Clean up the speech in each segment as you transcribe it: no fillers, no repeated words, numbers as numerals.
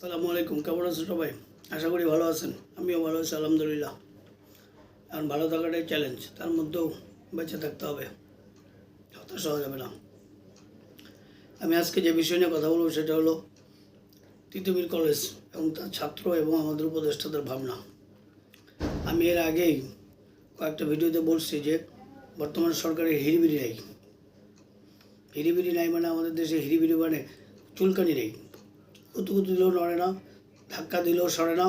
আসসালামু আলাইকুম, কেমন আছেন সবাই? আশা করি ভালো আছেন। আমিও ভালো আছি আলহামদুলিল্লাহ। এখন ভালো থাকাটাই চ্যালেঞ্জ, তার মধ্যেও বেঁচে থাকতে হবে, হতাশ হওয়া যাবে না। আমি আজকে যে বিষয় নিয়ে কথা বলবো সেটা হলো তিতুমির কলেজ এবং তার ছাত্র এবং আমাদের উপদেষ্টাদের ভাবনা। আমি এর আগেই কয়েকটা ভিডিওতে বলছি যে বর্তমান সরকারের হিরিবিরি নেই। হিরিবিরি নাই মানে আমাদের দেশে হিরিবিরি মানে চুলকানি নেই, কুতুকুতু দিলেও নড়ে না, ধাক্কা দিলেও সরে না,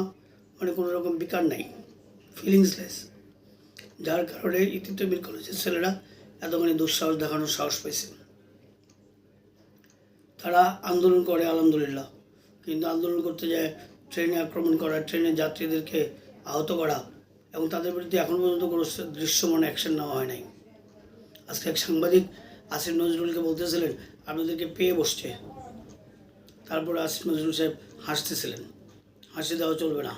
মানে কোনো রকম বিকার নাই, ফিলিংসলেস। যার কারণে তিতুমির কলেজের ছেলেরা এতখানি দুঃসাহস দেখানোর সাহস পেয়েছে। তারা আন্দোলন করে আলহামদুলিল্লাহ, কিন্তু আন্দোলন করতে যায় ট্রেনে আক্রমণ করা, ট্রেনে যাত্রীদেরকে আহত করা, এবং তাদের বিরুদ্ধে এখন পর্যন্ত কোনো দৃশ্যমান অ্যাকশন নেওয়া হয় নাই। আজকে এক সাংবাদিক আসিফ নজরুলকে বলতেছিলেন আপনাদেরকে পেয়ে বসছে, তারপরে আসিফ নজরুল সাহেব হাসতেছিলেন। হাসি দেওয়া চলবে না,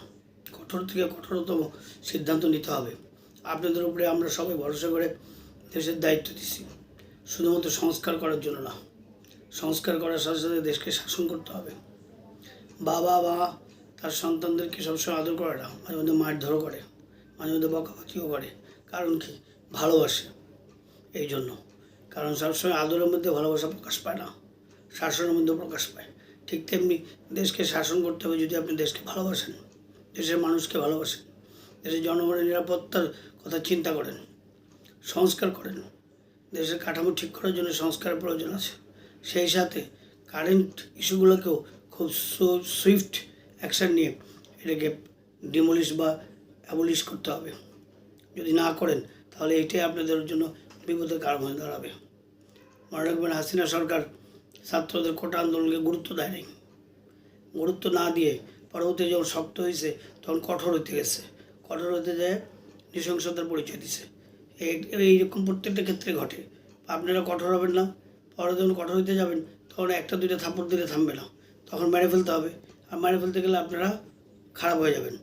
কঠোর থেকে কঠোরতম সিদ্ধান্ত নিতে হবে। আপনাদের উপরে আমরা সবাই ভরসা করে দেশের দায়িত্ব দিচ্ছি, শুধুমাত্র সংস্কার করার জন্য না, সংস্কার করার সাথে সাথে দেশকে শাসন করতে হবে। বাবা তার সন্তানদেরকে সবসময় আদর করে না, মাঝে মধ্যে মারধরও করে, মাঝে মধ্যে বকাবকিও করে। কারণ কি? ভালোবাসে এই জন্য। কারণ সবসময় আদরের মধ্যে ভালোবাসা প্রকাশ পায় না, শাসনের মধ্যে প্রকাশ পায়। ঠিক তেমনি দেশকে শাসন করতে হবে যদি আপনি দেশকে ভালোবাসেন, দেশের মানুষকে ভালোবাসেন, দেশের জনগণের নিরাপত্তার কথা চিন্তা করেন, সংস্কার করেন। দেশের কাঠামো ঠিক করার জন্য সংস্কারের প্রয়োজন আছে। সেই সাথে কারেন্ট ইস্যুগুলোকেও খুব সুইফট অ্যাকশান নিয়ে এটাকে ডিমলিশ বা অ্যাবলিশ করতে হবে। যদি না করেন তাহলে এটাই আপনাদের জন্য বিপদের কারণ হয়ে দাঁড়াবে। মনে রাখবেন, হাসিনা সরকার ছাত্রদের কোটা আন্দোলনকে গুরুত্ব দেয় নাই। গুরুত্ব না দিয়ে পরবর্তী যখন শক্ত হয়েছে তখন কঠোর হইতে গেছে, কঠোর হতে যায় নৃশংসতার পরিচয় দিছে। এইরকম প্রত্যেকটা ক্ষেত্রে ঘটে। আপনারা কঠোর হবেন না, পরে যখন কঠোর হইতে যাবেন তখন একটা দুইটা থাপ্পড় দিলে থামবে না, তখন মেরে ফেলতে হবে। আর মেরে ফেলতে গেলে আপনারা খারাপ হয়ে যাবেন।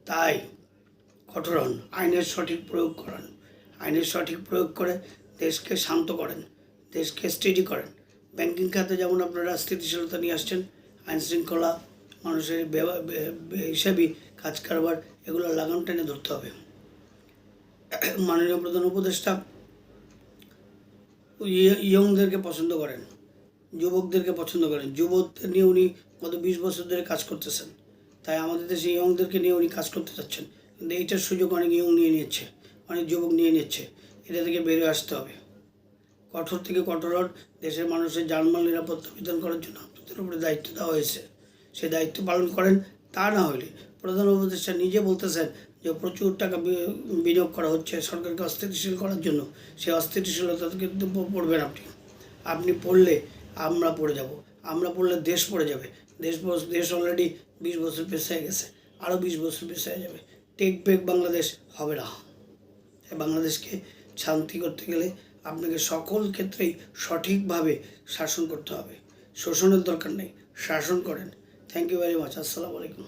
তাই কঠোর হন, আইনের সঠিক প্রয়োগ করেন, আইনের সঠিক প্রয়োগ করে দেশকে শান্ত করেন, দেশকে স্টেডি করেন। ব্যাংকিং খাতে যেমন আপনারা স্থিতিশীলতা নিয়ে আসছেন, আইন শৃঙ্খলা, মানুষের হিসাবই কাজ কারবার, এগুলো লাগাম টেনে ধরতে হবে। মাননীয় প্রধান উপদেষ্টা ইয়ংদেরকে পছন্দ করেন, যুবকদেরকে পছন্দ করেন। যুবকদের নিয়ে উনি গত 20 বছর ধরে কাজ করতেছেন, তাই আমাদের দেশে ইয়ংদেরকে নিয়ে উনি কাজ করতে চাচ্ছেন। কিন্তু এইটার সুযোগ অনেক ইয়ং নিয়ে নিচ্ছে, অনেক যুবক নিয়ে নিচ্ছে। এটা থেকে বেরিয়ে আসতে হবে। কঠোর থেকে কঠোর দেশের মানুষের জানমাল নিরাপত্তা বিধান করার জন্য আপনাদের উপরে দায়িত্ব দেওয়া হয়েছে, সেই দায়িত্ব পালন করেন। তা না হলে প্রধান উপদেষ্টা নিজে বলতেছেন যে প্রচুর টাকা বিনিয়োগ করা হচ্ছে সরকারকে অস্থিতিশীল করার জন্য। সেই অস্থিতিশীলতা কিন্তু পড়বেন আপনি। আপনি পড়লে আমরা পড়ে যাব, আমরা পড়লে দেশ পড়ে যাবে। দেশ অলরেডি 20 বছর পেছায় গেছে, আরও 20 বছর পেছায় যাবে। টেক ব্যাক বাংলাদেশ হবে না। বাংলাদেশকে শান্তি করতে গেলে আপনাকে সকল ক্ষেত্রেই সঠিকভাবে শাসন করতে হবে। শোষণের দরকার নেই, শাসন করেন। Thank you very much. আসসালামু আলাইকুম।